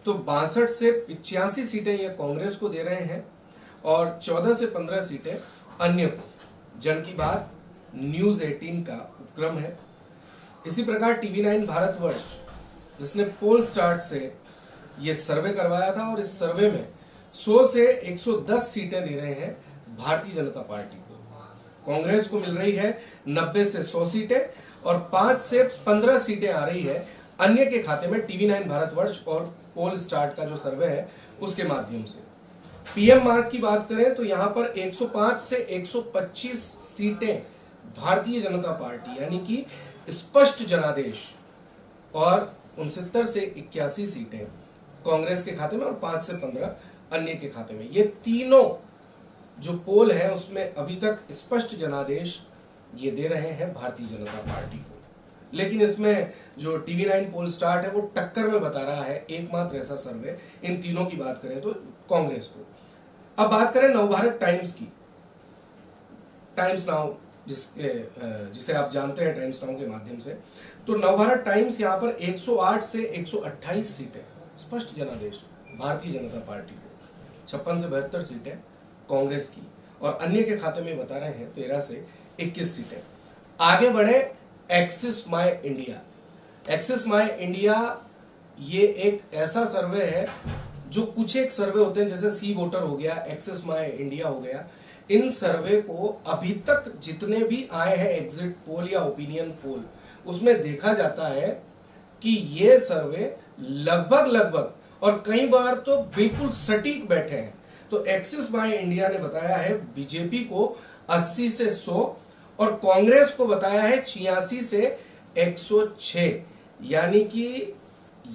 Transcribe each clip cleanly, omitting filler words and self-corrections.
तो 62 से 85 सीटें ये कांग्रेस को दे रहे हैं और 14 से 15 सीटें अन्य को। जन की बात न्यूज़ 18 का उपक्रम है। इसी प्रकार टीवी9 भारतवर्ष जिसने पोल स्टार्ट से ये सर्वे करवाया था और इस सर्वे में 100 से 110 सीटें दे रहे हैं भारतीय जनता पार्टी को। कांग्रेस को मिल रही है 90 से 100 सीटें और 5 से 15 सीटें आ रही है अन्य के खाते में टीवी9 भारतवर्ष और पोल स्टार्ट का जो सर्वे है उसके माध्यम से। पीएम मार्क की बात करें तो यहां पर 105 से 125 सीटें भारतीय जनता पार्टी यानी कि स्पष्ट जनादेश और 69 से 81 सीटें कांग्रेस के खाते में और 5 से 15 अन्य के खाते में। ये तीनों जो पोल है उसमें अभी तक स्पष्ट जनादेश ये दे रहे हैं भारतीय जनता पार्टी को। लेकिन इसमें जो टीवी9 पोल स्टार्ट है वो टक्कर में बता रहा है एकमात्र ऐसा सर्वे इन तीनों की बात करें तो कांग्रेस को। अब बात करें नवभारत टाइम्स की, टाइम्स नाउ जिसे आप जानते हैं टाइम्स नाउ के माध्यम से, तो नवभारत टाइम्स यहाँ पर 108 से 128 सीटें स्पष्ट जनादेश भारतीय जनता पार्टी को, 56 से 72 सीटें कांग्रेस की और अन्य के खाते में बता रहे हैं 13 से 21 सीटें। आगे बढ़े axis my India. Axis my India ये एक ऐसा सर्वे है जो कुछ एक सर्वे होते हैं जैसे सी वोटर हो गया, एक्सिस माय इंडिया हो गया, इन सर्वे को अभी तक जितने भी आए हैं एग्जिट पोल या ओपिनियन पोल उसमें देखा जाता है कि ये सर्वे लगभग और कई बार तो बिल्कुल सटीक बैठे हैं। तो एक्सिस माय इंडिया ने बताया है बीजेपी को 80 से 100 और कांग्रेस को बताया है 86 से 106, यानी कि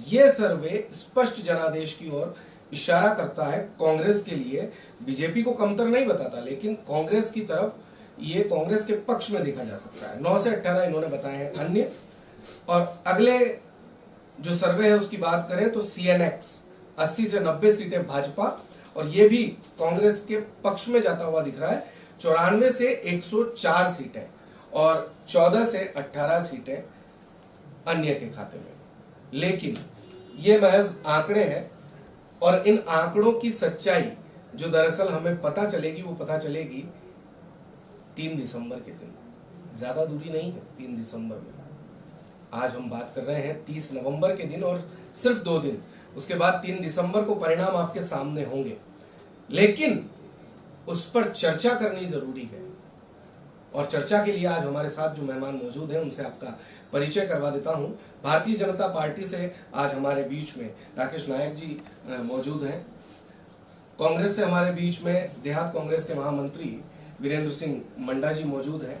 ये सर्वे स्पष्ट जनादेश की ओर इशारा करता है कांग्रेस के लिए। बीजेपी को कमतर नहीं बताता लेकिन कांग्रेस की तरफ ये कांग्रेस के पक्ष में देखा जा सकता है। 9 से 18 इन्होंने बताए हैं अन्य। और अगले जो सर्वे है उसकी बात करें तो CNX 80 से 90 सीटें भाजपा और ये भी कांग्रेस के पक्ष में जाता हुआ दिख रहा है। 94 से 104 सीटें और 14 से 18 सीटें अन्य के खाते में। लेकिन ये महज आंकड़े हैं और इन आंकड़ों की सच्चाई जो दरअसल हमें पता चलेगी वो पता चलेगी 3 दिसंबर के दिन। ज्यादा दूरी नहीं है 3 दिसंबर में। आज हम बात कर रहे हैं 30 नवंबर के दिन और सिर्फ 2 दिन, उसके बाद 3 दिसंबर को परिणाम आपके सामने होंगे। लेकिन उस पर चर्चा करनी जरूरी है और चर्चा के लिए आज हमारे साथ जो मेहमान मौजूद हैं उनसे आपका परिचय करवा देता हूं। भारतीय जनता पार्टी से आज हमारे बीच में राकेश नायक जी मौजूद हैं। कांग्रेस से हमारे बीच में देहात कांग्रेस के महामंत्री वीरेंद्र सिंह मंडा जी मौजूद हैं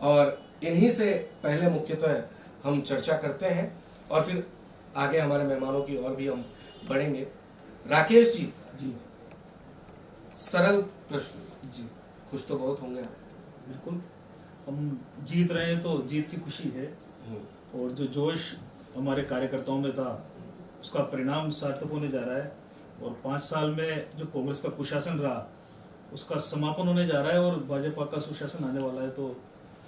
और इन्हीं से पहले मुख्यतः हम चर्चा करते हैं और फिर आगे हमारे मेहमानों की ओर भी हम बढ़ेंगे। राकेश जी, सरल प्रश्न जी, खुश तो बहुत होंगे आप। बिल्कुल, हम जीत रहे हैं तो जीत की खुशी है और जो जोश हमारे कार्यकर्ताओं में था उसका परिणाम सार्थक होने जा रहा है और 5 साल में जो कांग्रेस का कुशासन रहा उसका समापन होने जा रहा है और भाजपा का सुशासन आने वाला है। तो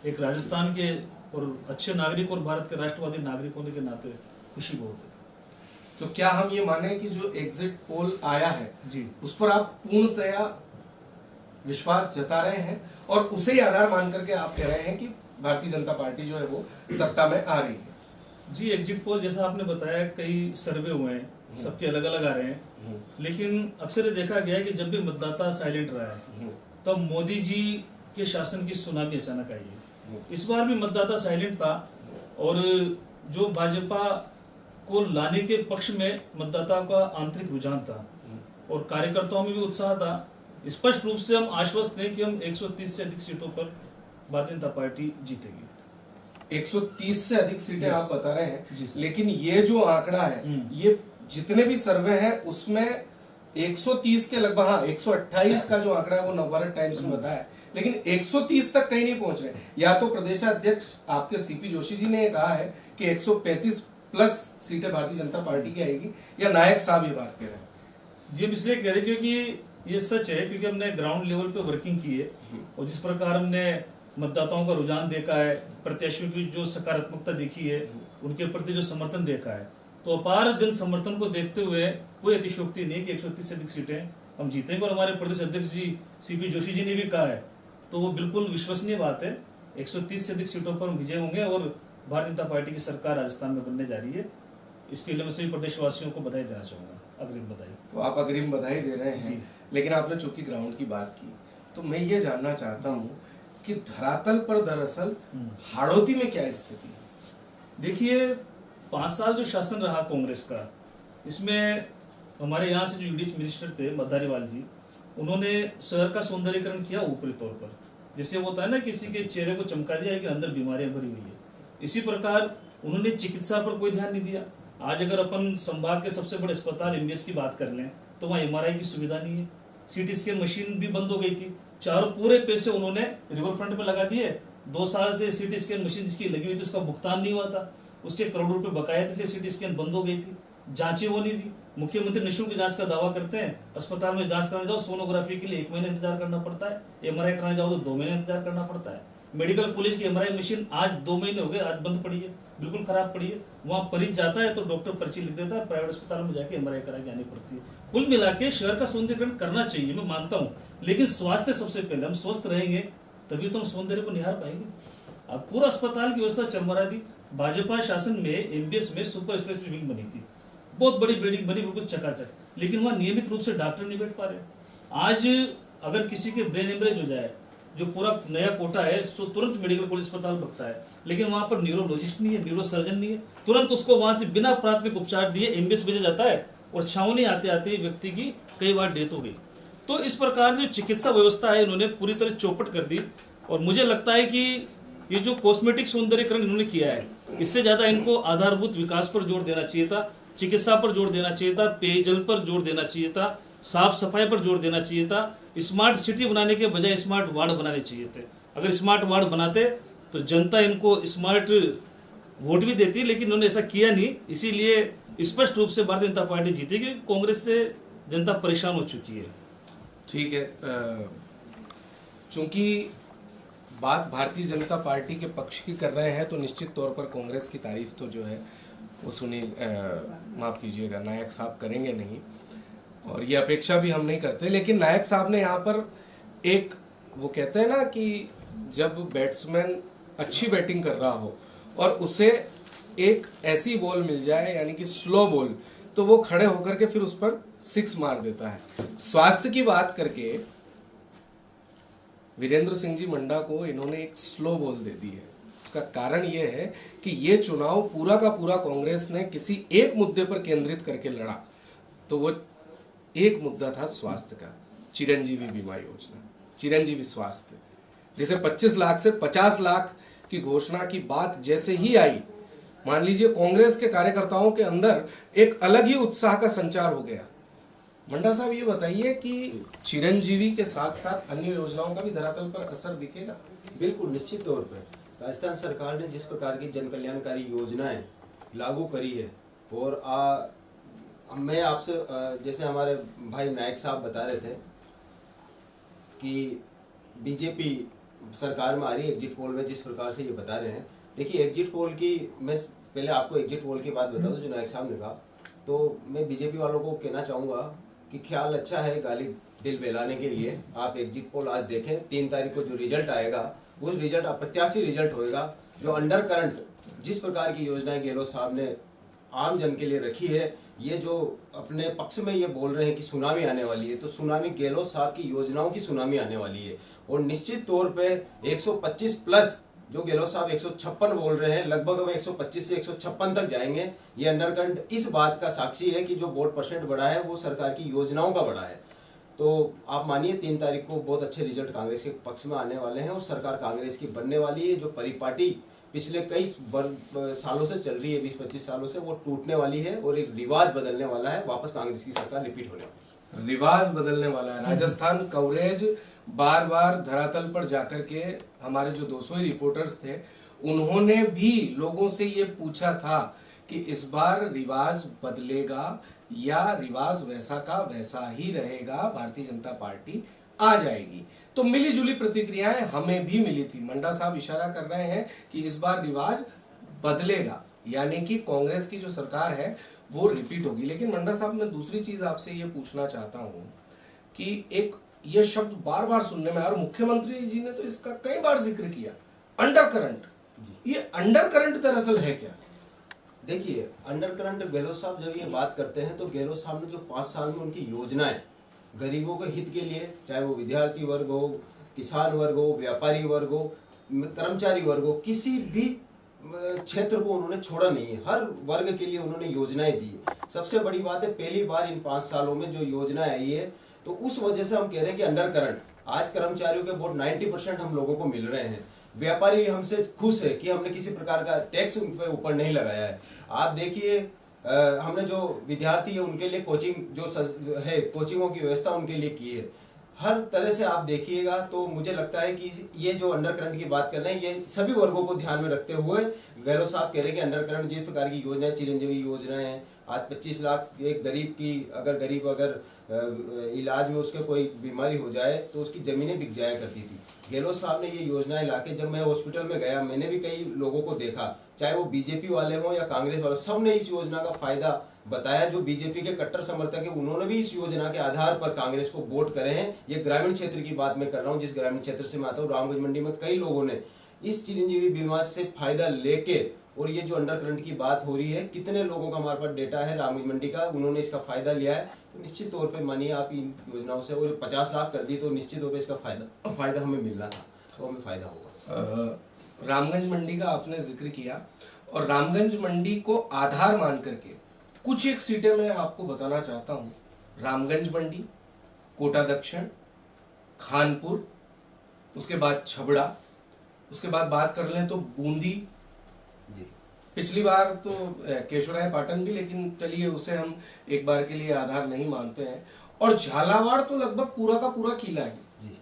एक राजस्थान के और अच्छे नागरिक और भारत के राष्ट्रवादी नागरिक होने के नाते खुशी बहुत है। तो क्या हम ये माने कि जो एग्जिट पोल आया है जी उस पर आप पूर्णतया विश्वास जता रहे हैं और उसे ही आधार मान करके आप कह रहे हैं कि भारतीय जनता पार्टी जो है वो सत्ता में आ रही है? जी, एग्जिट पोल जैसा आपने बताया कई सर्वे हुए हैं, सबके अलग अलग आ रहे हैं, लेकिन अक्सर ये देखा गया है कि जब भी मतदाता साइलेंट रहा है तब मोदी जी के शासन की सुनामी अचानक आई है। इस बार भी मतदाता साइलेंट था और जो भाजपा को लाने के पक्ष में मतदाता का आंतरिक रुझान था और कार्यकर्ताओं में भी उत्साह था। स्पष्ट रूप से हम आश्वस्त हैं कि हम 130 से अधिक सीटों पर भारतीय जनता पार्टी जीतेगी। 130 से अधिक सीटें आप बता रहे हैं, लेकिन ये जो आंकड़ा है ये जितने भी सर्वे हैं उसमें 130 के लगभग, हाँ 128 का जो आंकड़ा है वो नवभारत टाइम्स ने बताया है, लेकिन 130 तक कहीं नहीं पहुंच रहे। या तो प्रदेशाध्यक्ष आपके सीपी जोशी जी ने कहा है कि 135 प्लस सीटें भारतीय जनता पार्टी की आएगी, या नायक साहब ये बात कह रहे हैं। जी, हम इसलिए कह रहे हैं क्योंकि ये सच है, क्योंकि हमने ग्राउंड लेवल पे वर्किंग की है और जिस प्रकार हमने मतदाताओं का रुझान देखा है, प्रत्याशियों की जो सकारात्मकता देखी है, उनके प्रति जो समर्थन देखा है, तो अपार जन समर्थन को देखते हुए कोई अतिशयोक्ति नहीं कि 130 से अधिक सीटें हम जीतेंगे। और हमारे प्रदेश अध्यक्ष जी सीपी जोशी जी ने भी कहा है, तो वो बिल्कुल विश्वसनीय बात है। 130 से अधिक सीटों पर हम विजय होंगे और भारतीय जनता पार्टी की सरकार राजस्थान में बनने जा रही है। इसके लिए मैं सभी प्रदेशवासियों को बधाई देना चाहूँगा, अग्रिम बधाई। तो आप अग्रिम बधाई दे रहे हैं, लेकिन आपने चूंकि ग्राउंड की बात की, तो मैं ये जानना चाहता हूँ कि धरातल पर दरअसल हाड़ौती में क्या स्थिति है? देखिए, 5 साल जो शासन रहा कांग्रेस का, इसमें हमारे यहाँ से जो यूडीएच मिनिस्टर थे मधारीवाल जी, उन्होंने शहर का सौंदर्यीकरण किया ऊपरी तौर पर। जैसे वो होता है ना, किसी के चेहरे को चमका दिया कि अंदर बीमारियां भरी हुई है, इसी प्रकार उन्होंने चिकित्सा पर कोई ध्यान नहीं दिया। आज अगर अपन संभाग के सबसे बड़े अस्पताल एमबीएस की बात कर लें तो वहाँ एमआरआई की सुविधा नहीं है, सीटी स्कैन मशीन भी बंद हो गई थी। चारों पूरे पैसे उन्होंने रिवर फ्रंट पे लगा दिए। 2 साल से सीटी स्कैन मशीन जिसकी लगी हुई थी उसका भुगतान नहीं हुआ था, उसके करोड़ों रुपए बकाया थे, सीटी स्कैन बंद हो गई थी, जांचें वो नहीं थी। मुख्यमंत्री निःशुल्क जांच का दावा करते हैं, अस्पताल में जांच कराने जाओ सोनोग्राफी के लिए 1 महीने इंतजार करना पड़ता है, एमआरआई कराने जाओ तो 2 महीने इंतजार करना पड़ता है। मेडिकल कॉलेज की एमआरआई मशीन आज 2 महीने हो गए, आज बंद पड़ी है, बिल्कुल खराब पड़ी है। वहाँ मरीज जाता है तो डॉक्टर पर्ची लिख देता है, प्राइवेट अस्पताल में जाके एमआरआई करा के आनी पड़ती है। कुल मिला के शहर का सौंदर्यीकरण करना चाहिए, मैं मानता हूँ, लेकिन स्वास्थ्य सबसे पहले। हम स्वस्थ रहेंगे तभी तो हम सौंदर्य को निहार पाएंगे। अब पूरा अस्पताल की व्यवस्था चरमरा दी। भाजपा शासन में एमबीएस में सुपर स्पेशलिस्ट विंग बनी थी, बहुत बड़ी बिल्डिंग बनी, बिल्कुल चकाचक, लेकिन वहाँ नियमित रूप से डॉक्टर नहीं बैठ पा रहे। आज अगर किसी के ब्रेन हेमरेज हो जाए, जो पूरा नया कोटा है, तो तुरंत मेडिकल कॉलेज अस्पताल लगता है, लेकिन वहाँ पर न्यूरोलॉजिस्ट नहीं है, न्यूरो सर्जन नहीं है, तुरंत उसको वहाँ से बिना प्राथमिक उपचार दिए एमबीएस भेजा जाता है और छावनी आते आते व्यक्ति की कई बार डेथ हो गई। तो इस प्रकार से चिकित्सा व्यवस्था है इन्होंने पूरी तरह चौपट कर दी। और मुझे लगता है कि ये जो कॉस्मेटिक सौंदर्यीकरण इन्होंने किया है, इससे ज़्यादा इनको आधारभूत विकास पर जोर देना चाहिए था, चिकित्सा पर जोर देना चाहिए था, पेयजल पर जोर देना चाहिए था, साफ सफाई पर जोर देना चाहिए था। स्मार्ट सिटी बनाने के बजाय स्मार्ट वार्ड बनाने चाहिए थे। अगर स्मार्ट वार्ड बनाते तो जनता इनको स्मार्ट वोट भी देती, लेकिन उन्होंने ऐसा किया नहीं। इसीलिए स्पष्ट रूप से भारतीय जनता पार्टी जीतेगी, कांग्रेस से जनता परेशान हो चुकी है। ठीक है, चूंकि बात भारतीय जनता पार्टी के पक्ष की कर रहे हैं तो निश्चित तौर पर कांग्रेस की तारीफ तो जो है वो सुनील माफ़ कीजिएगा नायक साहब करेंगे नहीं, और ये अपेक्षा भी हम नहीं करते। लेकिन नायक साहब ने यहाँ पर एक, वो कहते हैं ना कि जब बैट्समैन अच्छी बैटिंग कर रहा हो और उसे एक ऐसी बॉल मिल जाए, यानी कि स्लो बॉल, तो वो खड़े होकर के फिर उस पर 6 मार देता है। स्वास्थ्य की बात करके वीरेंद्र सिंह जी मंडा को इन्होंने एक स्लो बॉल दे दी है। उसका कारण ये है कि ये चुनाव पूरा का पूरा कांग्रेस ने किसी एक मुद्दे पर केंद्रित करके लड़ा, तो वो एक मुद्दा था स्वास्थ्य का, चिरंजीवी बीमा योजना, चिरंजीवी स्वास्थ्य, जिसे 25 लाख से 50 लाख की घोषणा की बात जैसे ही आई, मान लीजिए कांग्रेस के कार्यकर्ताओं के अंदर एक अलग ही उत्साह का संचार हो गया। मंडा साहब, ये बताइए कि चिरंजीवी के साथ साथ अन्य योजनाओं का भी धरातल पर असर दिखेगा? बिल्कुल, निश्चित तौर पर राजस्थान सरकार ने जिस प्रकार की जन कल्याणकारी योजनाएं लागू करी है, और मैं आपसे जैसे हमारे भाई नायक साहब बता रहे थे कि बीजेपी सरकार में आ रही है, एग्जिट पोल में जिस प्रकार से ये बता रहे हैं, देखिए एग्जिट पोल की, मैं पहले आपको एग्जिट पोल की बात बता दूं जो नायक साहब ने कहा, तो मैं बीजेपी वालों को कहना चाहूँगा कि ख्याल अच्छा है गाली दिल बहलाने के लिए। आप एग्जिट पोल आज देखें, 3 तारीख को जो रिजल्ट आएगा उस रिजल्ट अप्रत्याशी रिजल्ट होएगा। जो अंडर करंट जिस प्रकार की योजनाएं गहलोत साहब ने आम जन के लिए रखी है, ये जो अपने पक्ष में ये बोल रहे हैं कि सुनामी आने वाली है, तो सुनामी गहलोत साहब की योजनाओं की सुनामी आने वाली है। और निश्चित तौर पे 125 प्लस जो गहलोत साहब 156 बोल रहे हैं, लगभग हम 125 से 156 तक जाएंगे। ये अंडरकरंट इस बात का साक्षी है कि जो वोट परसेंट बढ़ा है वो सरकार की योजनाओं का बढ़ा है। तो आप मानिए 3 तारीख को बहुत अच्छे रिजल्ट कांग्रेस के पक्ष में आने वाले हैं और सरकार कांग्रेस की बनने वाली है। जो परिपाटी पिछले कई सालों से चल रही है, 20-25 सालों से, वो टूटने वाली है और एक रिवाज बदलने वाला है। वापस कांग्रेस की सरकार रिपीट होने वाली है, रिवाज बदलने वाला है। राजस्थान कवरेज बार बार धरातल पर जाकर के हमारे जो 200 ही रिपोर्टर्स थे, उन्होंने भी लोगों से ये पूछा था कि इस बार रिवाज बदलेगा या रिवाज वैसा का वैसा ही रहेगा, भारतीय जनता पार्टी आ जाएगी। तो मिली जुली प्रतिक्रियाएं हमें भी मिली थी। मंडा साहब इशारा कर रहे हैं कि इस बार रिवाज बदलेगा, यानी कि कांग्रेस की जो सरकार है वो रिपीट होगी। लेकिन मंडा साहब, मैं दूसरी चीज आपसे ये पूछना चाहता हूँ कि एक ये शब्द बार बार सुनने में, और मुख्यमंत्री जी ने तो इसका कई बार जिक्र किया, अंडर करंट। ये अंडर करंट दरअसल है क्या? देखिए, अंडर करंट गहलोत साहब जब ये बात करते हैं तो गहलोत साहब ने जो 5 साल में उनकी योजनाएं गरीबों के हित के लिए, चाहे वो विद्यार्थी वर्ग हो, किसान वर्ग हो, व्यापारी वर्ग हो, कर्मचारी वर्ग हो, किसी भी क्षेत्र को उन्होंने छोड़ा नहीं है। हर वर्ग के लिए उन्होंने योजनाएं दी है। सबसे बड़ी बात है, पहली बार इन 5 सालों में जो योजना आई है, तो उस वजह से हम कह रहे हैं कि अंडर करंट। आज कर्मचारियों के वोट 90% हम लोगों को मिल रहे हैं। व्यापारी हमसे खुश है कि हमने किसी प्रकार का टैक्स उन पे ऊपर नहीं लगाया है। आप देखिए, हमने जो विद्यार्थी है उनके लिए कोचिंग जो है, कोचिंगों की व्यवस्था उनके लिए की है। हर तरह से आप देखिएगा तो मुझे लगता है कि ये जो अंडर करंट की बात कर रहे हैं, ये सभी वर्गों को ध्यान में रखते हुए गहलोत साहब कह रहे हैं कि अंडर करंट जिस प्रकार की योजनाएं, चिरंजीवी योजनाएं हैं। आज 25 लाख एक गरीब की, अगर इलाज में उसके कोई बीमारी हो जाए तो उसकी ज़मीनें बिक जाया करती थी। गहलोत साहब ने ये योजनाएं लाके, जब मैं हॉस्पिटल में गया, मैंने भी कई लोगों को देखा, चाहे वो बीजेपी वाले हों या कांग्रेस वाले, सब ने इस योजना का फायदा बताया। जो बीजेपी के कट्टर समर्थक है उन्होंने भी इस योजना के आधार पर कांग्रेस को वोट करे हैं। ये ग्रामीण क्षेत्र की बात मैं कर रहा हूँ, जिस ग्रामीण क्षेत्र से मैं आता हूँ, रामगंज मंडी में कई लोगों ने इस चिरंजीवी बीमा से फायदा लेके, और ये जो अंडर करंट की बात हो रही है, कितने लोगों का हमारे पास डेटा है रामगंज मंडी का, उन्होंने इसका फायदा लिया है। तो निश्चित तौर पे मानिए आप इन योजनाओं से, और 50 लाख कर दी तो निश्चित तौर पे इसका फायदा हमें मिलना था, तो हमें फायदा होगा। रामगंज मंडी का आपने जिक्र किया, और रामगंज मंडी को आधार मान करके कुछ एक सीटें मैं आपको बताना चाहता हूँ। रामगंज मंडी, कोटा दक्षिण, खानपुर, उसके बाद छबड़ा, उसके बाद बात कर लें तो बूंदी। पिछली बार तो केशवराय पाटन भी, लेकिन चलिए उसे हम एक बार के लिए आधार नहीं मानते हैं। और झालावाड़ तो लगभग पूरा का पूरा किला है जी।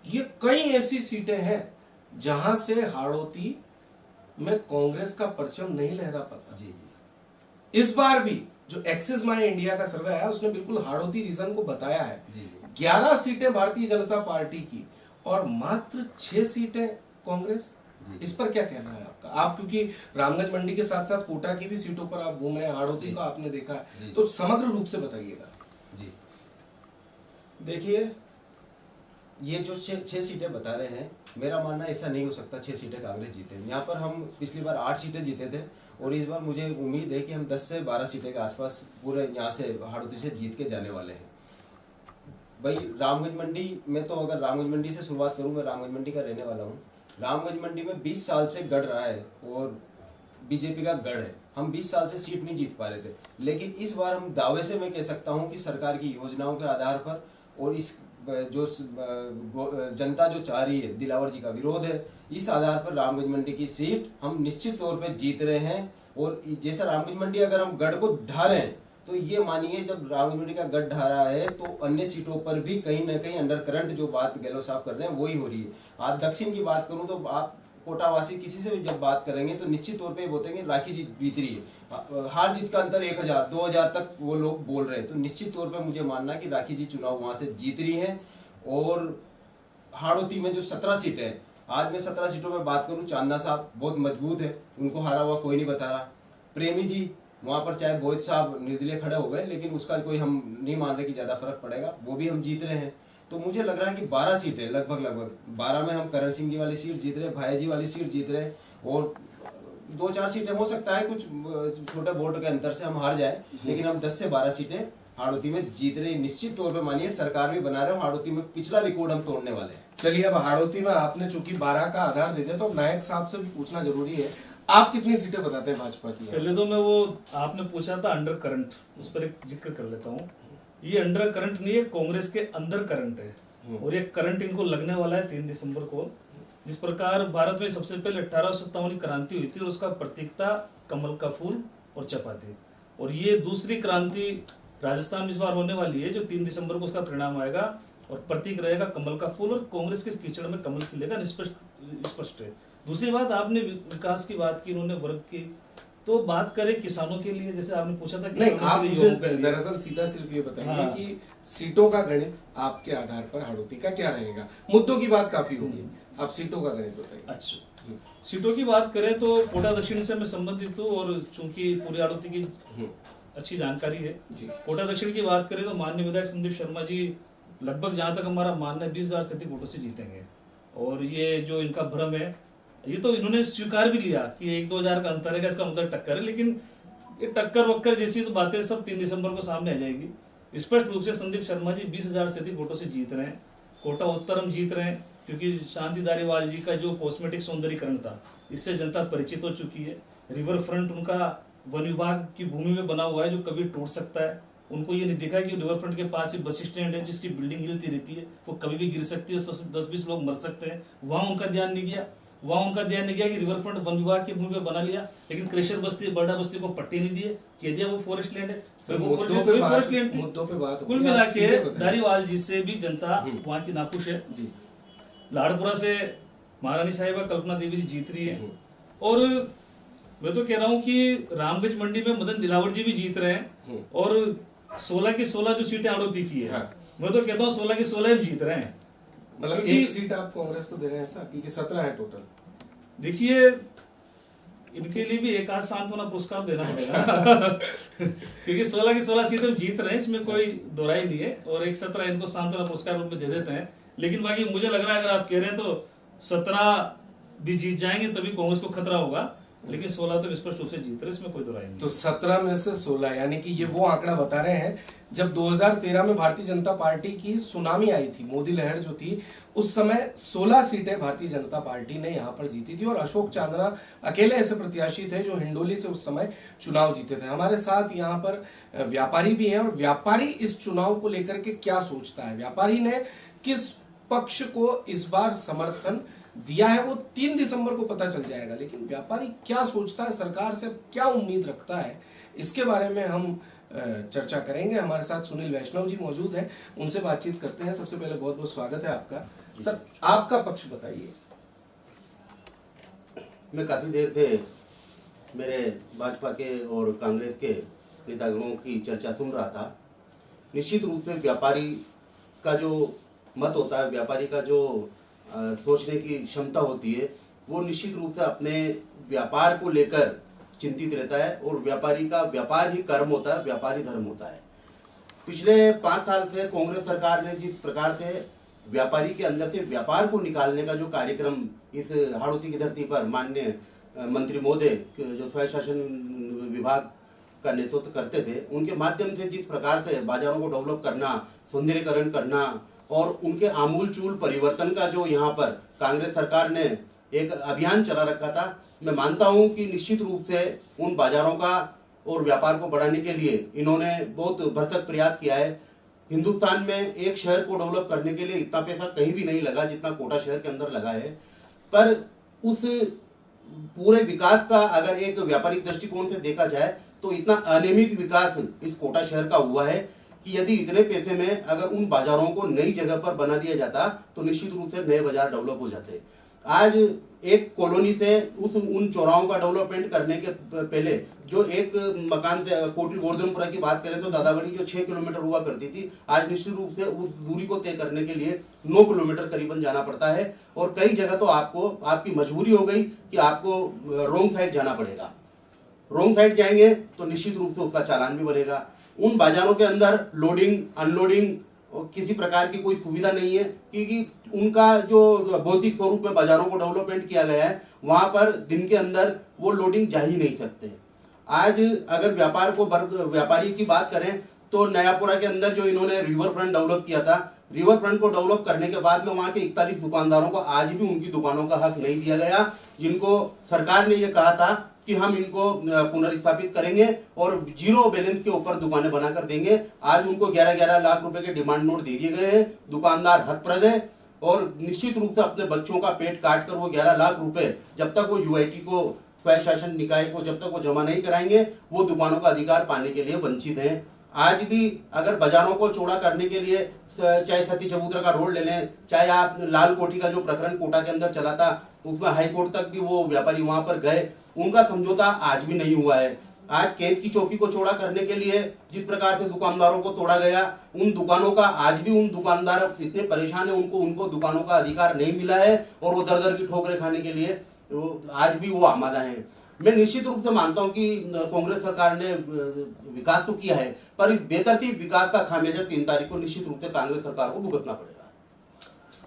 ये कई ऐसी सीटें हैं जहां से हाड़ौती में कांग्रेस का परचम नहीं लहरा पाता जी। इस बार भी जो एक्सिस माई इंडिया का सर्वे आया, उसने बिल्कुल हाड़ौती रीजन को बताया है। 11 सीटें भारतीय जनता पार्टी की और मात्र 6 सीटें कांग्रेस। इस पर क्या कहना है आपका? आप क्योंकि रामगंज मंडी के साथ साथ कोटा की भी सीटों पर आप घूमे, हाड़ौती का आपने देखा है, तो समग्र रूप से बताइएगा जी। देखिए, ये जो 6 सीटें बता रहे हैं, मेरा मानना ऐसा नहीं हो सकता 6 सीटें कांग्रेस जीते। यहाँ पर हम पिछली बार 8 सीटें जीते थे, और इस बार मुझे उम्मीद है कि हम 10 से 12 सीटें के आसपास पूरे यहाँ से हाड़ौती से जीत के जाने वाले हैं। भाई, रामगंज मंडी में तो, अगर रामगंज मंडी से शुरुआत करूँ, मैं रामगंज मंडी का रहने वाला हूँ। रामगंज मंडी में 20 साल से गढ़ रहा है और बीजेपी का गढ़ है। हम 20 साल से सीट नहीं जीत पा रहे थे, लेकिन इस बार हम दावे से मैं कह सकता हूं कि सरकार की योजनाओं के आधार पर, और इस जो जनता जो चाह रही है, दिलावर जी का विरोध है, इस आधार पर रामगंज मंडी की सीट हम निश्चित तौर पर जीत रहे हैं। और जैसा रामगंज मंडी अगर हम गढ़ को ढा रहे हैं, तो ये मानिए जब रामगंज मंडी का गढ़ ढा रहा है तो अन्य सीटों पर भी कहीं ना कहीं अंडर करंट जो बात गहलोत साहब कर रहे हैं वही हो रही है। आज दक्षिण की बात करूं तो आप कोटावासी किसी से भी जब बात करेंगे तो निश्चित तौर पे बोलेंगे राखी जी जीत रही है। हार जीत का अंतर 1000 2000 तक वो लोग बोल रहे हैं। तो निश्चित तौर पे मुझे मानना कि राखी जी चुनाव वहां से जीत रही हैं। और हाड़ौती में जो 17 सीटें हैं, आज मैं 17 सीटों में बात करूं, चांदना साहब बहुत मजबूत है, उनको हारा हुआ कोई नहीं बता रहा। प्रेमी जी वहाँ पर चाहे बोध साहब निर्दलीय खड़े हो गए, लेकिन उसका कोई हम नहीं मान रहे कि ज़्यादा फर्क पड़ेगा, वो भी हम जीत रहे हैं। तो मुझे लग रहा है कि 12 सीटें लगभग 12 में हम करण सिंह जी वाली सीट जीत रहे हैं, भाई जी वाली सीट जीत रहे हैं, और 2-4 सीटें हो सकता है कुछ छोटे वोट के अंतर से हम हार जाए, लेकिन हम 10 से 12 सीटें हाड़ौती में जीत रहे हैं। निश्चित तौर पर मानिए सरकार भी बना रहे हो, हाड़ौती में पिछला रिकॉर्ड हम तोड़ने वाले हैं। चलिए, अब हाड़ौती में आपने चूंकि 12 का आधार दे दिया, तो नायक साहब से भी पूछना जरूरी है, आप कितनी सीटें बताते हैं भाजपा की? पहले तो मैं वो आपने पूछा था अंडर करंट, उस पर एक जिक्र कर लेता हूँ। ये अंडर करंट नहीं है, कांग्रेस के अंदर करंट है, और ये करंट इनको लगने वाला है 3 दिसंबर को। जिस प्रकार भारत में सबसे पहले 1857 की क्रांति हुई थी, और उसका प्रतीक था कमल का फूल और चपाती, और ये दूसरी क्रांति राजस्थान में इस बार होने वाली है, जो 3 दिसंबर को उसका परिणाम आएगा, और प्रतीक रहेगा कमल का फूल, और कांग्रेस के कीचड़ में कमल खिलेगा, स्पष्ट है। दूसरी बात, आपने विकास की बात की, उन्होंने वर्ग की, तो बात करें किसानों के लिए, जैसे आपने पूछा था नहीं, आप मुझे दरअसल सीधा सिर्फ ये बताइए कि सीटों का गणित आपके आधार पर हाड़ौती का क्या रहेगा? मुद्दों की बात काफी होगी, आप सीटों का गणित बताइए। अच्छा, सीटों की बात करें तो कोटा दक्षिण से मैं संबंधित हूँ, और चूंकि पूरी हाड़ौती की अच्छी जानकारी है। जी। कोटा दक्षिण की बात करें तो माननीय विधायक संदीप शर्मा जी लगभग जहाँ तक हमारा मानना है 20,000 से अधिक वोटों से जीतेंगे। और ये जो इनका भ्रम है, ये तो इन्होंने स्वीकार भी लिया कि 1-2 हजार का अंतर है, इसका मतलब टक्कर है, लेकिन ये टक्कर वक्कर जैसी तो बातें सब 3 दिसंबर को सामने आ जाएगी। स्पष्ट रूप से संदीप शर्मा जी 20,000 से अधिक वोटों से जीत रहे हैं। कोटा उत्तर हम जीत रहे हैं क्योंकि शांति धारीवाल जी का जो कॉस्मेटिक सौंदर्यीकरण था, इससे जनता परिचित हो चुकी है। रिवर फ्रंट उनका वन विभाग की भूमि में बना हुआ है, जो कभी टूट सकता है। उनको ये नहीं दिखा कि रिवर फ्रंट के पास ही बस स्टैंड है जिसकी बिल्डिंग हिलती रहती है, वो कभी भी गिर सकती है, 10-20 लोग मर सकते हैं। वहाँ उनका ध्यान नहीं गया। वहाँ उनका ध्यान नहीं गया कि रिवर फ्रंट वन विभाग की भूमि पे बना लिया, लेकिन क्रेशर बस्ती, बर्डा बस्ती को पट्टी नहीं दिए, कह दिया वो फॉरेस्ट लैंड है। मुद्दों पे बात कुल मिला के धारीवाल जी से भी जनता वहाँ की नाखुश है। लाड़पुरा से महारानी साहिबा कल्पना देवी जी जीत रही है। और मैं तो कह रहा हूँ कि रामगंज मंडी में मदन दिलावर जी भी जीत रहे हैं। और 16 की 16 जो सीटें आड़ोती की है, मैं तो कहता हूँ 16 की 16 हम जीत रहे हैं। मतलब एक सीट आप कांग्रेस को दे रहे हैं ऐसा, क्योंकि 17 है टोटल। देखिए, इनके लिए भी एक आध सांत्वना पुरस्कार देना पड़ेगा क्योंकि 16 की 16 सीटें हम जीत रहे हैं, इसमें कोई दोहराई नहीं है। और एक 17 इनको सांत्वना पुरस्कार रूप में दे देते हैं। लेकिन बाकी मुझे लग रहा है, अगर आप कह रहे हैं तो 17 भी जीत जाएंगे तभी कांग्रेस को खतरा होगा, लेकिन 16 तो स्पष्ट रूप से जीत रहे, इसमें कोई दोहराई नहीं। तो 17 में से 16, यानी कि ये वो आंकड़ा बता रहे हैं जब 2013 में भारतीय जनता पार्टी की सुनामी आई थी, मोदी लहर जो थी, उस समय 16 सीटें भारतीय जनता पार्टी ने यहाँ पर जीती थी। और अशोक चांदना अकेले ऐसे प्रत्याशी थे जो हिंडोली से उस समय चुनाव जीते थे। हमारे साथ यहाँ पर व्यापारी भी हैं, और व्यापारी इस चुनाव को लेकर के क्या सोचता है, व्यापारी ने किस पक्ष को इस बार समर्थन दिया है, वो 3 दिसंबर को पता चल जाएगा। लेकिन व्यापारी क्या सोचता है, सरकार से क्या उम्मीद रखता है, इसके बारे में हम चर्चा करेंगे। हमारे साथ सुनील वैष्णव जी मौजूद हैं, उनसे बातचीत करते हैं। सबसे पहले बहुत बहुत स्वागत है आपका। सर, आपका पक्ष बताइए। मैं काफ़ी देर से मेरे भाजपा के और कांग्रेस के नेतागणों की चर्चा सुन रहा था। निश्चित रूप से व्यापारी का जो मत होता है, व्यापारी का जो सोचने की क्षमता होती है, वो निश्चित रूप से अपने व्यापार को लेकर चिंतित रहता है। और व्यापारी का व्यापार ही कर्म होता है, व्यापारी धर्म होता है। पिछले 5 साल से कांग्रेस सरकार ने जिस प्रकार से व्यापारी के अंदर से व्यापार को निकालने का जो कार्यक्रम इस हाड़ौती की धरती पर माननीय मंत्री महोदय जो स्वशासन विभाग का नेतृत्व करते थे, उनके माध्यम से जिस प्रकार से बाजारों को डेवलप करना, सौंदर्यीकरण करना और उनके आमूलचूल परिवर्तन का जो यहाँ पर कांग्रेस सरकार ने एक अभियान चला रखा था, मैं मानता हूँ कि निश्चित रूप से उन बाजारों का और व्यापार को बढ़ाने के लिए इन्होंने बहुत भरसक प्रयास किया है। हिंदुस्तान में एक शहर को डेवलप करने के लिए इतना पैसा कहीं भी नहीं लगा जितना कोटा शहर के अंदर लगा है। पर उस पूरे विकास का अगर एक व्यापारिक दृष्टिकोण से देखा जाए तो इतना अनियमित विकास इस कोटा शहर का हुआ है कि यदि इतने पैसे में अगर उन बाजारों को नई जगह पर बना दिया जाता तो निश्चित रूप से नए बाजार डेवलप हो जाते। आज एक कॉलोनी से उन चौराहों का डेवलपमेंट करने के पहले जो एक मकान से कोटरी गोवर्धनपुरा की बात करें तो दादाबड़ी जो 6 किलोमीटर हुआ करती थी, आज निश्चित रूप से उस दूरी को तय करने के लिए 9 किलोमीटर करीबन जाना पड़ता है। और कई जगह तो आपकी मजबूरी हो गई कि आपको रोंग साइड जाना पड़ेगा। रोंग साइड जाएंगे तो निश्चित रूप से उसका चालान भी बनेगा। उन बाजारों के अंदर लोडिंग अनलोडिंग किसी प्रकार की कोई सुविधा नहीं है, क्योंकि उनका जो भौतिक स्वरूप में बाजारों को डेवलपमेंट किया गया है, वहाँ पर दिन के अंदर वो लोडिंग जा ही नहीं सकते। आज अगर व्यापारी की बात करें तो नयापुरा के अंदर जो इन्होंने रिवर फ्रंट डेवलप किया था, रिवर फ्रंट को डेवलप करने के बाद में वहाँ के 41 दुकानदारों को आज भी उनकी दुकानों का हक नहीं दिया गया, जिनको सरकार ने ये कहा था कि हम इनको पुनर्स्थापित करेंगे और 0 बैलेंस के ऊपर दुकानें बनाकर देंगे। आज उनको 11-11 लाख रुपए के डिमांड नोट दे दिए गए हैं। दुकानदार हतप्रद है और निश्चित रूप से अपने बच्चों का पेट काट कर वो 11 लाख रुपए जब तक वो यूआईटी को, स्वशासन निकाय को जब तक वो जमा नहीं कराएंगे, वो दुकानों का अधिकार पाने के लिए वंचित हैं। आज भी अगर बाजारों को चौड़ा करने के लिए चाहे सती चबूतरा का रोड ले लें, चाहे आप लाल कोठी का जो प्रकरण कोटा के अंदर चला था उसमें हाईकोर्ट तक भी वो व्यापारी वहां पर गए, उनका समझौता आज भी नहीं हुआ है। आज कैद की चौकी को चौड़ा करने के लिए जिस प्रकार से दुकानदारों को तोड़ा गया, उन दुकानों का आज भी उन दुकानदार इतने परेशान है, उनको दुकानों का अधिकार नहीं मिला है और वो दर दर की ठोकरें खाने के लिए आज भी वो आमादा है। मैं निश्चित रूप से मानता हूं कि कांग्रेस सरकार ने विकास तो किया है, पर इस बेतरतीब विकास का खामियाजा 3 तारीख को निश्चित रूप से कांग्रेस सरकार को भुगतना पड़ेगा।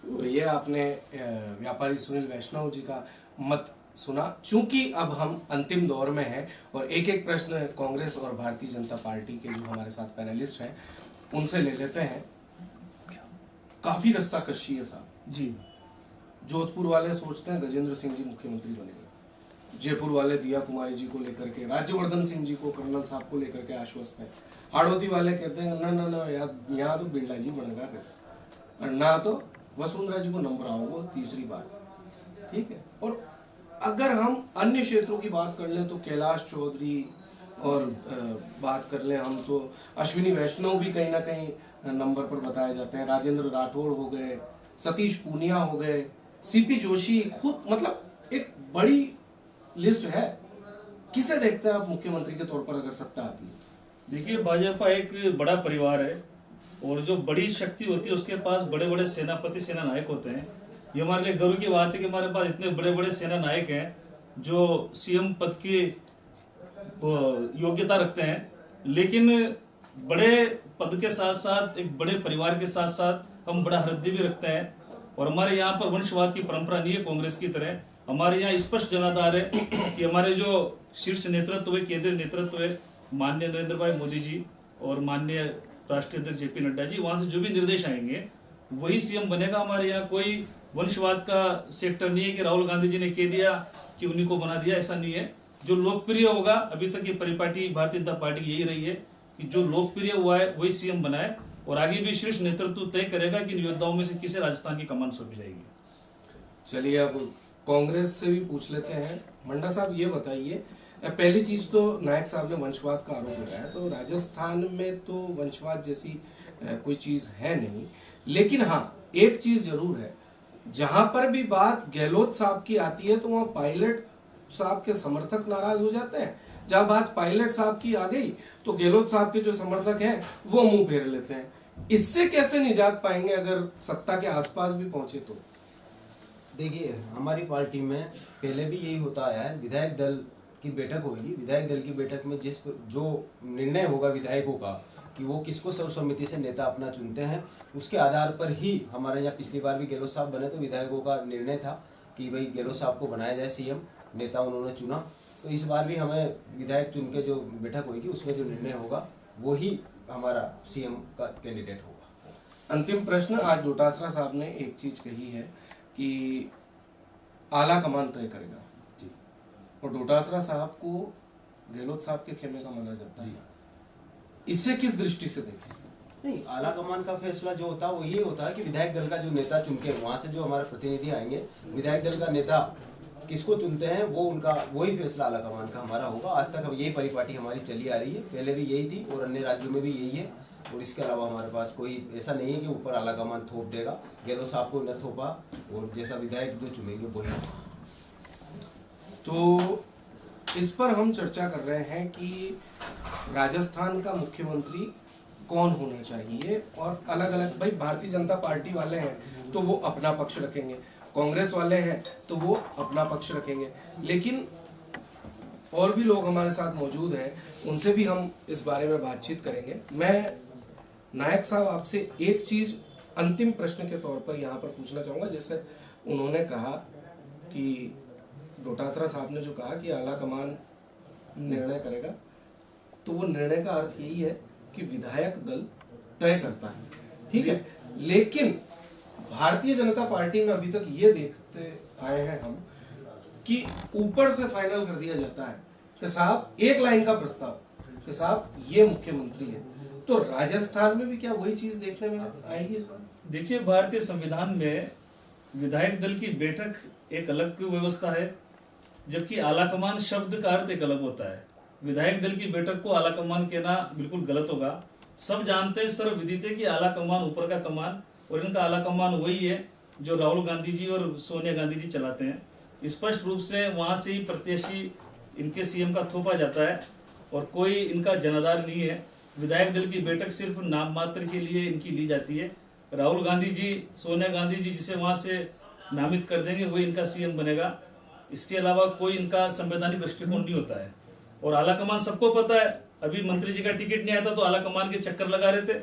तो ये आपने व्यापारी सुनील वैष्णव जी का मत सुना। चूंकि अब हम अंतिम दौर में हैं और एक एक प्रश्न कांग्रेस और भारतीय जनता पार्टी के जो हमारे साथ पैनलिस्ट हैं उनसे ले लेते हैं। काफी रस्साकशी है साहब जी। जोधपुर वाले सोचते हैं गजेंद्र सिंह जी मुख्यमंत्री बनेंगे, जयपुर वाले दिया कुमारी जी को लेकर के, राज्यवर्धन सिंह जी को, कर्नल साहब को लेकर के आश्वस्त है। हाड़ौती वाले कहते हैं ना ना ना यहाँ तो बिरला जी बनेगा फिर, और ना तो वसुंधरा जी को नंबर आओगे तीसरी बार। ठीक है। और अगर हम अन्य क्षेत्रों की बात कर लें तो कैलाश चौधरी और बात कर लें हम तो अश्विनी वैष्णव भी कहीं ना कहीं नंबर पर बताए जाते हैं, राजेंद्र राठौड़ हो गए, सतीश पूनिया हो गए, सीपी जोशी खुद, मतलब एक बड़ी लिस्ट है। किसे देखते हैं आप मुख्यमंत्री के तौर पर अगर सत्ता आती है? देखिए, भाजपा एक बड़ा परिवार है और जो बड़ी शक्ति होती है उसके पास बड़े बड़े सेनापति, सेना नायक होते हैं। ये हमारे लिए गर्व की बात है कि हमारे पास इतने बड़े बड़े सेना नायक हैं जो सीएम पद की योग्यता रखते हैं। लेकिन बड़े पद के साथ साथ एक बड़े परिवार के साथ साथ हम बड़ा हृदय भी रखते हैं। और हमारे यहाँ पर वंशवाद की परंपरा नहीं है कांग्रेस की तरह। हमारे यहाँ स्पष्ट जनाधार है कि हमारे जो शीर्ष नेतृत्व है, केंद्रीय नेतृत्व है, माननीय नरेंद्र भाई मोदी जी और माननीय राष्ट्रीय अध्यक्ष जेपी नड्डा जी, वहाँ से जो भी निर्देश आएंगे वही सीएम बनेगा। हमारे यहाँ कोई वंशवाद का सेक्टर नहीं है कि राहुल गांधी जी ने कह दिया कि उन्हीं को बना दिया, ऐसा नहीं है। जो लोकप्रिय होगा, अभी तक ये परिपाटी भारतीय जनता पार्टी की यही रही है कि जो लोकप्रिय हुआ है वही सीएम बनाए, और आगे भी शीर्ष नेतृत्व तय करेगा कि इन योद्धाओं में से किसे राजस्थान की कमान सौंपी जाएगी। चलिए अब कांग्रेस से भी पूछ लेते हैं। मंडा साहब ये बताइए, पहली चीज तो नायक साहब ने वंशवाद का आरोप लगाया, तो राजस्थान में तो वंशवाद जैसी कोई चीज है नहीं। लेकिन हाँ, एक चीज जरूर है, जहां पर भी बात गहलोत साहब की आती है तो वहां पायलट साहब के समर्थक नाराज हो जाते हैं। जहां बात पायलट साहब की आ गई तो गहलोत साहब के जो समर्थक हैं वो मुंह फेर लेते हैं। इससे कैसे निजात पाएंगे अगर सत्ता के आसपास भी पहुंचे तो? देखिए, हमारी पार्टी में पहले भी यही होता आया है। विधायक दल की बैठक होगी, विधायक दल की बैठक में जो निर्णय होगा विधायकों का कि वो किसको सर्वसम्मति से नेता अपना चुनते हैं, उसके आधार पर ही हमारे यहाँ पिछली बार भी गहलोत साहब बने तो विधायकों का निर्णय था कि भाई गहलोत साहब को बनाया जाए सीएम, नेता उन्होंने चुना। तो इस बार भी हमें विधायक चुन के जो बैठक होगी उसमें जो निर्णय होगा वही हमारा सीएम का कैंडिडेट होगा। अंतिम प्रश्न, आज डोटासरा साहब ने एक चीज कही है कि आला कमान तय करेगा जी, और डोटासरा साहब को गहलोत साहब के खेमे का माना जाता है। इसे किस दृष्टि से देखें? नहीं, आला कमान का फैसला जो होता है वो ये होता है कि विधायक दल का जो नेता चुन के वहाँ से जो हमारे प्रतिनिधि आएंगे, विधायक दल का नेता किसको चुनते हैं वो उनका वही फैसला आला कमान का हमारा होगा। आज तक अब यही परिपाटी हमारी चली आ रही है, पहले भी यही थी और अन्य राज्यों में भी यही है। और इसके अलावा हमारे पास कोई ऐसा नहीं है कि ऊपर आला कमान थोप देगा। गहलोत साहब को न थोपा और जैसा विधायक जो चुनेंगे वही। तो इस पर हम चर्चा कर रहे हैं कि राजस्थान का मुख्यमंत्री कौन होना चाहिए, और अलग अलग, भाई भारतीय जनता पार्टी वाले हैं तो वो अपना पक्ष रखेंगे, कांग्रेस वाले हैं तो वो अपना पक्ष रखेंगे, लेकिन और भी लोग हमारे साथ मौजूद हैं, उनसे भी हम इस बारे में बातचीत करेंगे। मैं नायक साहब आपसे एक चीज अंतिम प्रश्न के तौर पर यहाँ पर पूछना चाहूँगा। जैसे उन्होंने कहा कि डोटासरा साहब ने जो कहा कि आला कमान निर्णय करेगा, तो वो निर्णय का अर्थ यही है कि विधायक दल तय करता है, ठीक है। लेकिन भारतीय जनता पार्टी में अभी तक ये देखते आए हैं हम कि ऊपर से फाइनल कर दिया जाता है कि साहब एक लाइन का प्रस्ताव कि साहब ये मुख्यमंत्री है। तो राजस्थान में भी क्या वही चीज देखने में आएगी इस बार? देखिए, भारतीय संविधान में विधायक दल की बैठक एक अलग व्यवस्था है, जबकि आलाकमान शब्द का अर्थ एक अलग होता है। विधायक दल की बैठक को आलाकमान कहना बिल्कुल गलत होगा। सब जानते हैं, सर्वविदित है कि आलाकमान ऊपर का कमान, और इनका आलाकमान वही है जो राहुल गांधी जी और सोनिया गांधी जी चलाते हैं। स्पष्ट रूप से वहां से ही प्रत्याशी इनके सीएम का थोपा जाता है और कोई इनका जनाधार नहीं है। विधायक दल की बैठक सिर्फ नाम मात्र के लिए इनकी ली जाती है। राहुल गांधी जी, सोनिया गांधी जी जिसे वहां से नामित कर देंगे वही इनका सीएम बनेगा। इसके अलावा कोई इनका संवैधानिक दृष्टिकोण नहीं होता है। और आलाकमान सबको पता है, अभी मंत्री जी का टिकट नहीं आया था तो आलाकमान के चक्कर लगा रहे थे।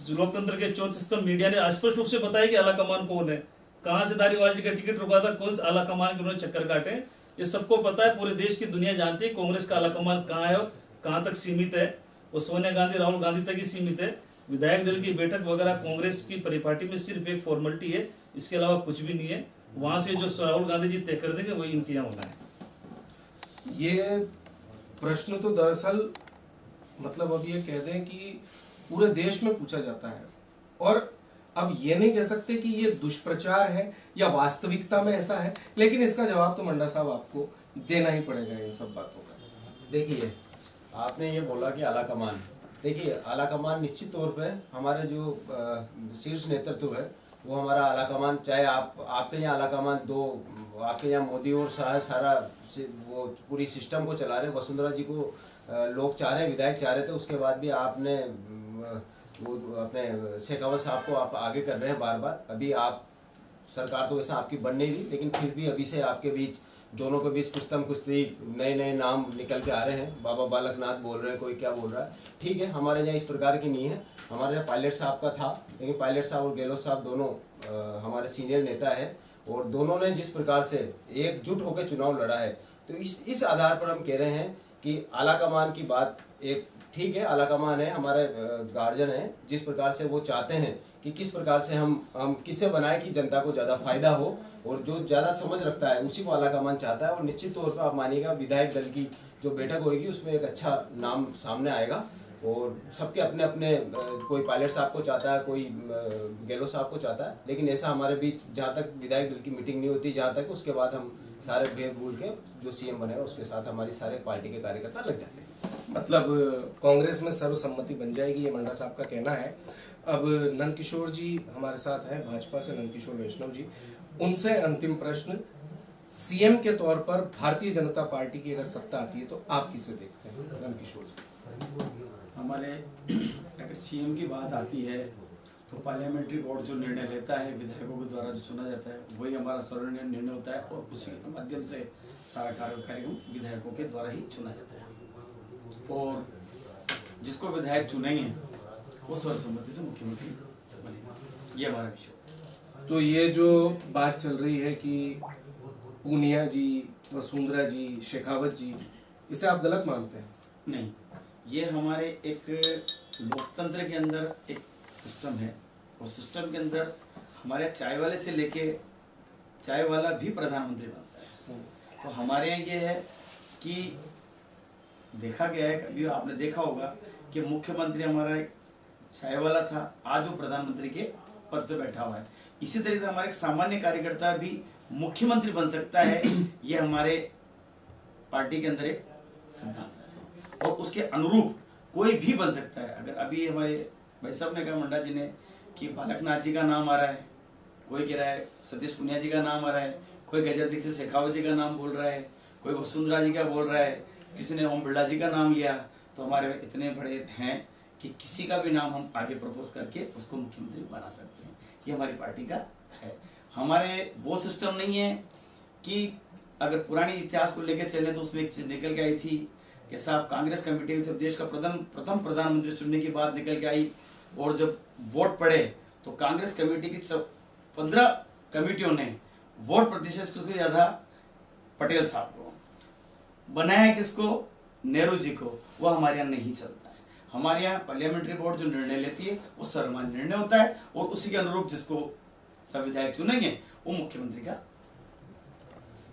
लोकतंत्र के चौथे स्तंभ मीडिया ने स्पष्ट रूप से बताया कि आलाकमान कौन है, कहाँ से धारीवाल जी का टिकट रुका था, कौन से आलाकमान के उन्होंने चक्कर काटे, ये सबको पता है। पूरे देश की दुनिया जानती है कांग्रेस का आलाकमान कहाँ है और कहाँ तक सीमित है। वो सोनिया गांधी राहुल गांधी तक ही सीमित है। विधायक दल की बैठक वगैरह कांग्रेस की परिपाटी में सिर्फ एक फॉर्मेलिटी है, इसके अलावा कुछ भी नहीं है। वहां से जो राहुल गांधी जी तय कर देंगे वही इनके यहाँ होना है। ये प्रश्न तो दरअसल मतलब अब ये कह दें कि पूरे देश में पूछा जाता है, और अब ये नहीं कह सकते कि ये दुष्प्रचार है या वास्तविकता में ऐसा है, लेकिन इसका जवाब तो मंडा साहब आपको देना ही पड़ेगा इन सब बातों का। देखिए, आपने ये बोला कि आलाकमान, देखिए आलाकमान निश्चित तौर पे हमारे जो शीर्ष नेतृत्व है वो हमारा आलाकमान, चाहे आपके यहाँ आलाकमान दो, आपके यहाँ मोदी और शाह सारा वो पूरी सिस्टम को चला रहे हैं। वसुंधरा जी को लोग चाह रहे हैं, विधायक चाह रहे थे, उसके बाद भी आपने वो अपने शेखावत साहब को आप आगे कर रहे हैं बार बार। अभी आप सरकार तो वैसा आपकी बन नहीं रही, लेकिन फिर भी अभी से आपके बीच दोनों के बीच कुछ नए नए नाम निकल के आ रहे हैं। बाबा बालकनाथ बोल रहे हैं, कोई क्या बोल रहा है, ठीक है। हमारे यहाँ इस प्रकार की नहीं है। हमारे यहाँ पायलट साहब का था, लेकिन पायलट साहब और गहलोत साहब दोनों हमारे सीनियर नेता है, और दोनों ने जिस प्रकार से एकजुट होकर चुनाव लड़ा है, तो इस आधार पर हम कह रहे हैं कि आलाकमान की बात एक ठीक है। आलाकमान है, हमारे गार्जियन है, जिस प्रकार से वो चाहते हैं कि किस प्रकार से हम किसे बनाए कि जनता को ज़्यादा फायदा हो, और जो ज़्यादा समझ रखता है उसी को आलाकमान चाहता है। और निश्चित तौर पर आप मानिएगा विधायक दल की जो बैठक होगी उसमें एक अच्छा नाम सामने आएगा, और सबके अपने अपने कोई पायलट साहब को चाहता है, कोई गहलोत साहब को चाहता है, लेकिन ऐसा हमारे बीच जहाँ तक विधायक दल की मीटिंग नहीं होती, जहाँ तक उसके बाद हम सारे भेद भूल के जो सीएम बनेगा उसके साथ हमारी सारे पार्टी के कार्यकर्ता लग जाते हैं। मतलब कांग्रेस में सर्वसम्मति बन जाएगी, ये मंडा साहब का कहना है। अब नंदकिशोर जी हमारे साथ हैं भाजपा से, नंदकिशोर वैष्णव जी, उनसे अंतिम प्रश्न, सीएम के तौर पर भारतीय जनता पार्टी की अगर सत्ता आती है तो आप किसे देखते हैं? नंदकिशोर जी। हमारे अगर सीएम की बात आती है तो पार्लियामेंट्री बोर्ड जो निर्णय लेता है विधायकों के द्वारा जो चुना जाता है वही हमारा सर्वनिर्णय निर्णय होता है, और उसी के माध्यम से सारा कार्यक्रम विधायकों के द्वारा ही चुना जाता है, और जिसको विधायक चुनेंगे वो सर्वसम्मति से मुख्यमंत्री बनेगा। ये हमारा विषय। तो ये जो बात चल रही है कि पूनिया जी, वसुंधरा जी, शेखावत जी, इसे आप गलत मानते हैं? नहीं, ये हमारे एक लोकतंत्र के अंदर एक सिस्टम है, उस सिस्टम के अंदर हमारे चाय वाले से लेके चाय वाला भी प्रधानमंत्री बनता है। तो हमारे यहाँ ये है कि देखा गया है, कभी आपने देखा होगा कि मुख्यमंत्री हमारा एक चाय वाला था, आज वो प्रधानमंत्री के पद पे बैठा हुआ है। इसी तरीके से हमारे सामान्य कार्यकर्ता भी मुख्यमंत्री बन सकता है, ये हमारे पार्टी के अंदर एक सिद्धांत है, और उसके अनुरूप कोई भी बन सकता है। अगर अभी हमारे भाई साहब ने कहा, मंडा जी ने, कि बालकनाथ जी का नाम आ रहा है, कोई कह रहा है सतीश पुनिया जी का नाम आ रहा है, कोई गजेंद्र दीक्षित शेखावत जी का नाम बोल रहा है, कोई वसुंधरा जी का बोल रहा है, किसी ने ओम बिरला जी का नाम लिया। तो हमारे इतने बड़े हैं कि किसी का भी नाम हम आगे प्रपोज करके उसको मुख्यमंत्री बना सकते हैं, ये हमारी पार्टी का है। हमारे वो सिस्टम नहीं है कि अगर पुरानी इतिहास को लेकर चले तो उसमें एक चीज़ निकल के आई थी कि साहब कांग्रेस कमेटी जब देश का प्रथम प्रधानमंत्री चुनने की बात निकल के आई, और जब वोट पड़े तो कांग्रेस कमेटी की 15 कमेटियों ने वोट प्रतिशत क्योंकि ज़्यादा पटेल साहब को बनाया, किसको? नेहरू जी को। वो हमारे यहाँ नहीं चलता है। हमारे यहाँ पार्लियामेंट्री बोर्ड जो निर्णय लेती है वो सर्वमान्य निर्णय होता है, और उसी के अनुरूप जिसको सब विधायक चुनेंगे वो मुख्यमंत्री का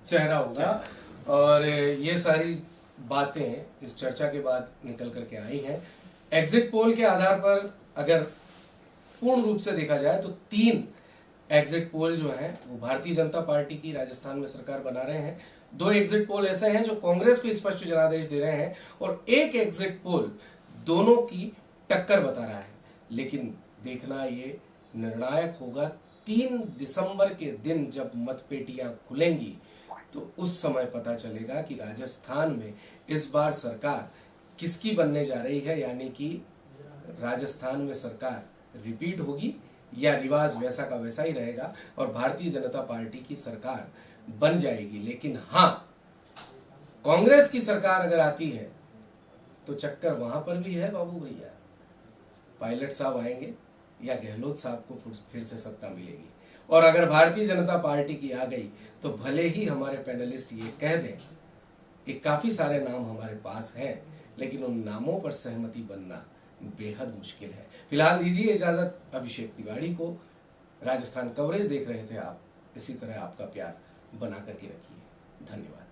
चेहरा होगा। और ये सारी बातें इस चर्चा के बाद निकल करके आई हैं। एग्जिट पोल के आधार पर अगर पूर्ण रूप से देखा जाए तो 3 एग्जिट पोल जो है वो भारतीय जनता पार्टी की राजस्थान में सरकार बना रहे हैं। 2 एग्जिट पोल ऐसे हैं जो कांग्रेस को स्पष्ट जनादेश दे रहे हैं, और एक एग्जिट पोल दोनों की टक्कर बता रहा है। लेकिन देखना ये निर्णायक होगा 3 दिसंबर के दिन जब मतपेटियां खुलेंगी, तो उस समय पता चलेगा कि राजस्थान में इस बार सरकार किसकी बनने जा रही है, यानी कि राजस्थान में सरकार रिपीट होगी या रिवाज वैसा का वैसा ही रहेगा, और भारतीय जनता पार्टी की सरकार बन जाएगी। लेकिन हाँ, कांग्रेस की सरकार अगर आती है तो चक्कर वहां पर भी है बाबू भैया। पायलट साहब आएंगे या गहलोत साहब को फिर से सत्ता मिलेगी। और अगर भारतीय जनता पार्टी की आ गई तो भले ही हमारे पैनलिस्ट ये कह दें कि काफी सारे नाम हमारे पास हैं, लेकिन उन नामों पर सहमति बनना बेहद मुश्किल है। फिलहाल दीजिए इजाजत अभिषेक तिवारी को। राजस्थान कवरेज देख रहे थे आप, इसी तरह आपका प्यार बना करके रखिए। धन्यवाद।